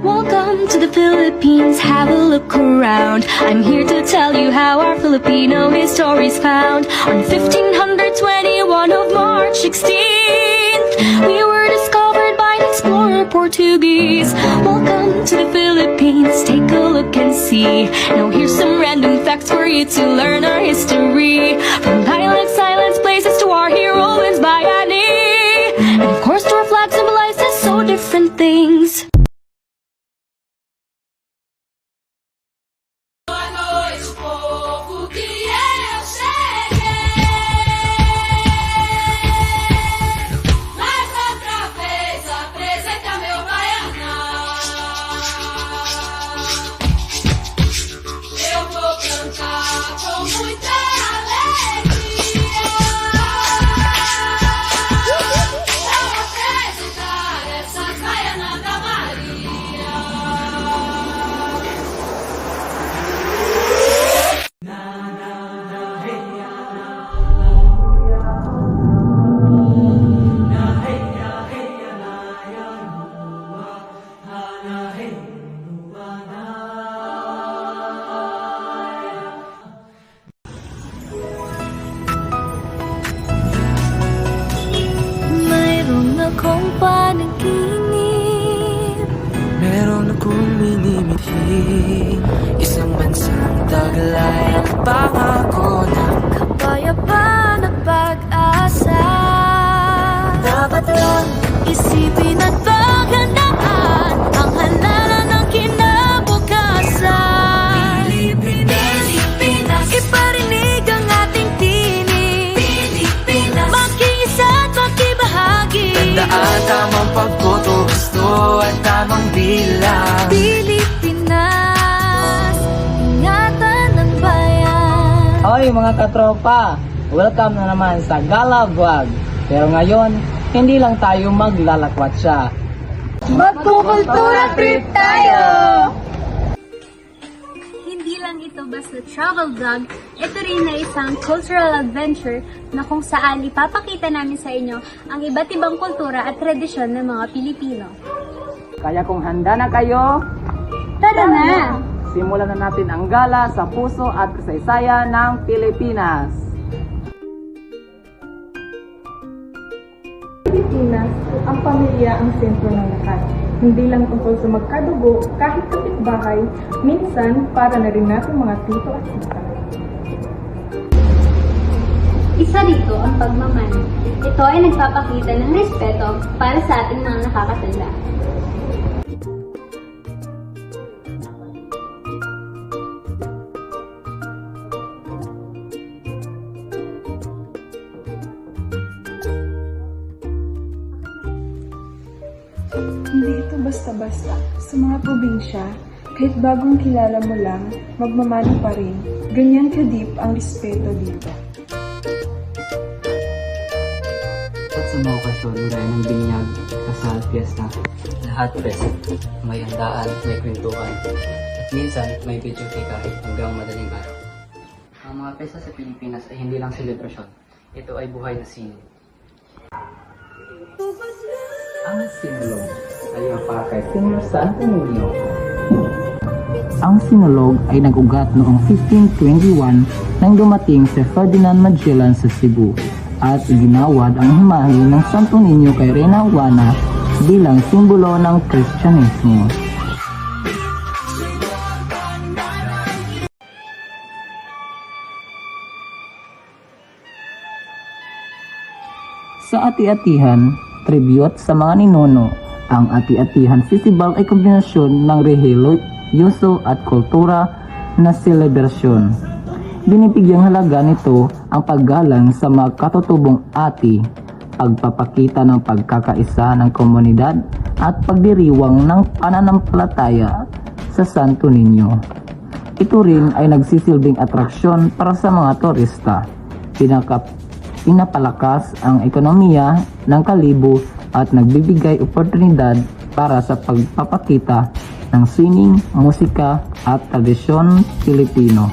Welcome to the Philippines, have a look around. I'm here to tell you how our Filipino history's found. On 1521 of March 16th, we were discovered by an explorer Portuguese. Welcome to the Philippines, take a look and see. Now here's some random facts for you to learn our history. From islands, silence, places to our hero is Bayani. And of course to our flag symbolizes so different things. Kung panaginip, meron akong minimithing isang bansang taglay at pangako ng kapayapaan at pag-asa. dapat lang Isipin at paghandaan ang halalan ng kinabukasan. Pilipinas, Iparinig ang ating tinig, Pilipinas, makiisa at makibahagi. tandaan tamang pagboto, gusto at tamang bilang. Pilipinas, ingatan ng bayan. Hoy mga katropa, welcome na naman sa Gala Vlog. Pero ngayon, hindi lang tayo maglalakwatsa. Magkukultura trip tayo! Hindi lang ito basta travel vlog, ito rin na isang cultural adventure na kung saan ipapakita namin sa inyo ang iba't ibang kultura at tradisyon ng mga Pilipino. Kaya kung handa na kayo, Tara na! simulan na natin ang gala sa puso at kasaysayan ng Pilipinas. Pilipinas, ang pamilya ang sentro ng lahat. Hindi lang tungkol sa magkadugo, kahit kapitbahay, minsan para na rin natin mga tito at tita. Isa rito ang pagmamano. Ito ay nagpapakita ng respeto para sa ating mga nakakatanda. Hindi ito basta-basta. Sa mga probinsya, kahit bagong kilala mo lang, magmamano pa rin. Ganyan ka-deep ang respeto dito. At sa mga okasyon gaya ng binyag, kasal, fiesta, lahat present. May handaan, may kwentuhan, at minsan may video kahit hanggang madaling araw. Ang mga pesta sa Pilipinas ay hindi lang selebrasyon. Ito ay buhay na sine. Ang Sinulog ay para kay Senior Santo Niño. Ang Sinulog ay nag-ugat noong 1521 nang dumating si Ferdinand Magellan sa Cebu at iginawad ang imahe ng Santo Niño kay Reyna Juana bilang simbolo ng Kristyanismo. Sa ati-atihan, tribute sa mga ninuno, ang ati-atihan festival ay kombinasyon ng religyoso at kultura na selebrasyon. Binibigyang halaga nito ang paggalang sa mga katutubong ati, pagpapakita ng pagkakaisa ng komunidad at pagdiriwang ng pananampalataya sa Santo Niño. Ito rin ay nagsisilbing atraksyon para sa mga turista. Pinapalakas ang ekonomiya ng Kalibo at nagbibigay oportunidad para sa pagpapakita ng sining, musika at tradisyon Pilipino.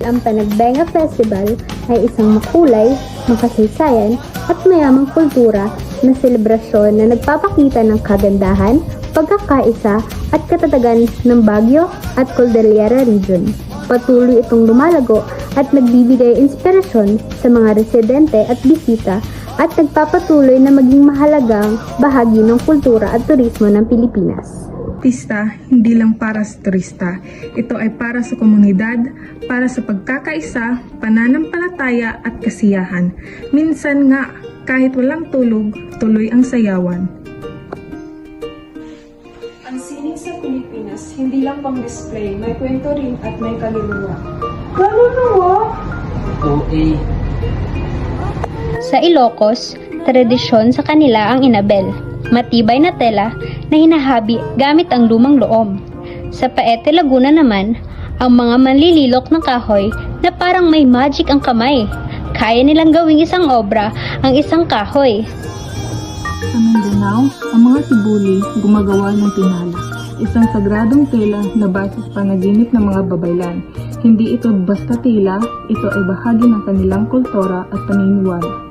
Ang Panagbenga Festival ay isang makulay, makasaysayan at mayamang kultura na selebrasyon na nagpapakita ng kagandahan, pagkakaisa at katatagan ng Baguio at Cordillera Region. Patuloy itong lumalago at nagbibigay inspirasyon sa mga residente at bisita at nagpapatuloy na maging mahalagang bahagi ng kultura at turismo ng Pilipinas. Pista, hindi lang para sa turista. Ito ay para sa komunidad, para sa pagkakaisa, pananampalataya at kasiyahan. Minsan nga, kahit walang tulog, tuloy ang sayawan. Ang sining sa Pilipinas, hindi lang pang display, may kwento rin at may kaluluwa. Kaluluwa? OA. Sa Ilocos, tradisyon sa kanila ang inabel, matibay na tela na hinahabi gamit ang lumang loom. Sa Paete, Laguna naman, ang mga manlililok ng kahoy na parang may magic ang kamay. Kaya nilang gawing isang obra ang isang kahoy. Sa Mindanao, ang mga Tibuli gumagawa ng tinala, isang sagradong tela na base sa panaginip ng mga babaylan. Hindi ito basta tela, ito ay bahagi ng kanilang kultura at paniniwala.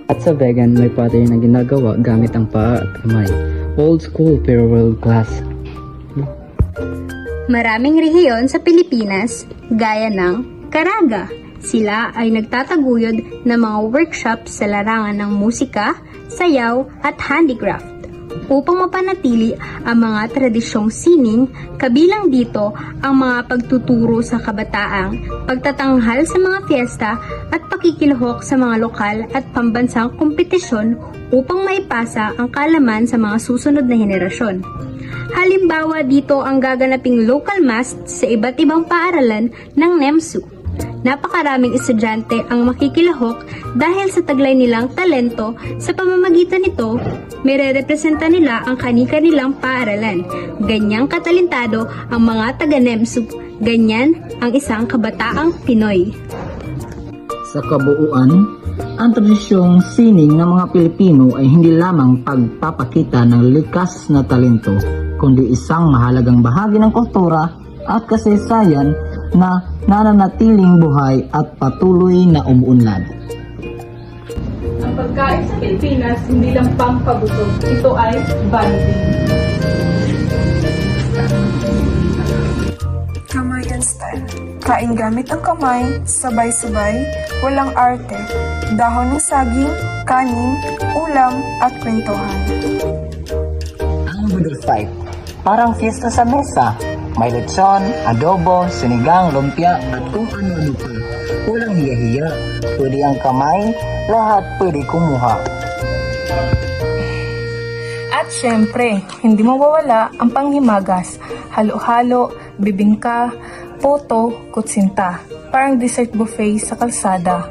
At sa vegan, may pottery na ginagawa gamit ang paa at kamay. Old school pero world class. Maraming rehiyon sa Pilipinas, gaya ng Caraga. Sila ay nagtataguyod ng mga workshops sa larangan ng musika, sayaw at handicraft. Upang mapanatili ang mga tradisyong sining, kabilang dito ang mga pagtuturo sa kabataang, pagtatanghal sa mga fiesta at pakikilahok sa mga lokal at pambansang kompetisyon upang maipasa ang kaalaman sa mga susunod na henerasyon. Halimbawa dito ang gaganaping local mass sa iba't ibang paaralan ng NEMSU. Napakaraming estudyante ang makikilahok dahil sa taglay nilang talento. Sa pamamagitan nito, mere-representa nila ang kani-kanilang paaralan. Ganyang katalentado ang mga taga-NEMSU. Ganyan ang isang kabataang Pinoy. Sa kabuuan, ang tradisyong sining ng mga Pilipino ay hindi lamang pagpapakita ng likas na talento, kundi isang mahalagang bahagi ng kultura at kasaysayan na nananatiling buhay at patuloy na umuunlad. Ang pagkain sa Pilipinas, hindi lang pampabusog, ito ay bonding. Kamayan style. Kain gamit ang kamay, sabay-sabay, walang arte, dahon ng saging, kanin, ulam at kwentuhan. Ang Budol Fight, parang fiesta sa mesa. May lechon, adobo, sinigang, lumpia at kung ano-ano pa. Walang hiya-hiya. Pwede ang kamay, lahat pwede kumuha. At syempre, hindi mawawala ang panghimagas, halo-halo, bibingka, poto, kutsinta. Parang dessert buffet sa kalsada.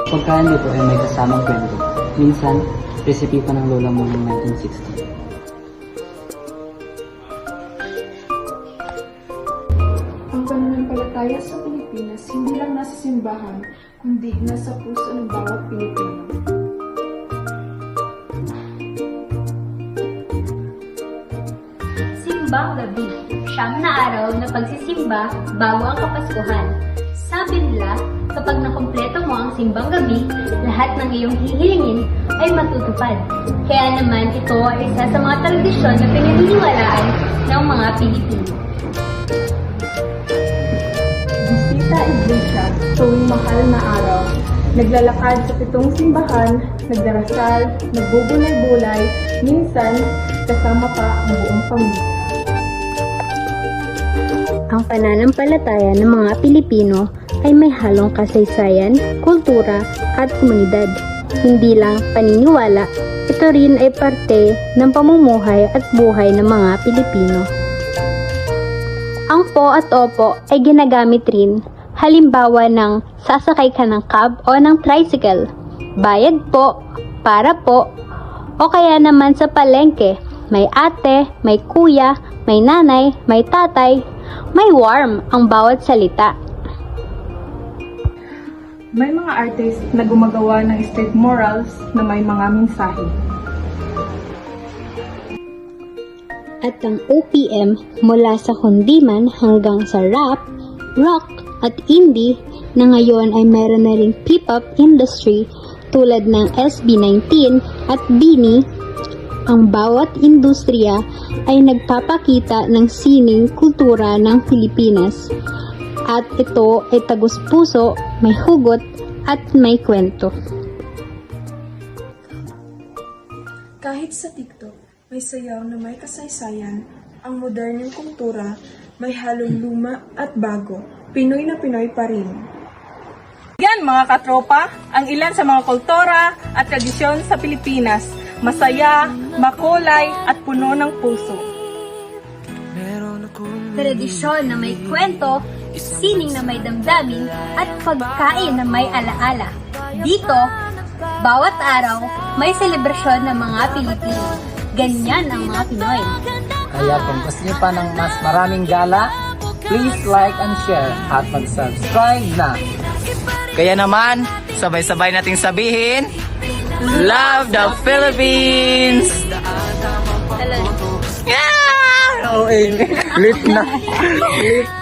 Pagkain dito ay may kasamang kwento. Minsan, recipe pa ng lola mo noong 1960. Ang pananampalataya sa Pilipinas hindi lang nasa simbahan, kundi nasa puso ng bawat Pilipino. Simbang gabi, siyam na araw na pagsisimba bago ang Kapaskuhan. Sabi nila, kapag nakumpleto mo ang simbang gabi, lahat ng iyong hihilingin ay matutupad. Kaya naman ito ay isa sa mga tradisyon na pinaniniwalaan ng mga Pilipino. Bisita Iglesia, tuwing mahal na araw. Naglalakad sa 7 simbahan, nagdarasal, nagbubulay-bulay, minsan kasama pa ang buong pamilya. Ang pananampalataya ng mga Pilipino ay may halong kasaysayan, kultura at komunidad. Hindi lang paniniwala, ito rin ay parte ng pamumuhay at buhay ng mga Pilipino. Ang po at opo ay ginagamit rin, halimbawa ng sasakay ka ng cab o ng tricycle, bayad po, para po, o kaya naman sa palengke, may ate, may kuya, may nanay, may tatay, may warm ang bawat salita. May mga artist na gumagawa ng street murals na may mga mensahe. At ang OPM mula sa kundiman hanggang sa rap, rock at indie na ngayon ay meron na ring P-pop industry tulad ng SB19 at BINI Ang bawat industriya ay nagpapakita ng sining kultura ng Pilipinas. At ito ay tagus-puso, may hugot at may kwento. Kahit sa TikTok, may sayaw na may kasaysayan, ang modernong kultura, may halong luma at bago, Pinoy na Pinoy pa rin. Yan mga katropa, ang ilan sa mga kultura at tradisyon sa Pilipinas. Masaya, makulay at puno ng puso. Tradisyon na may kwento, sining na may damdamin, at pagkain na may alaala. Dito, bawat araw, may selebrasyon ng mga Pilipino. Ganyan ang mga Pinoy. Kaya kung gusto niyo pa ng mas maraming gala, please like and share at mag-subscribe na. Kaya naman, sabay-sabay nating sabihin, Love the Philippines! Yeah! Lit na. Lit.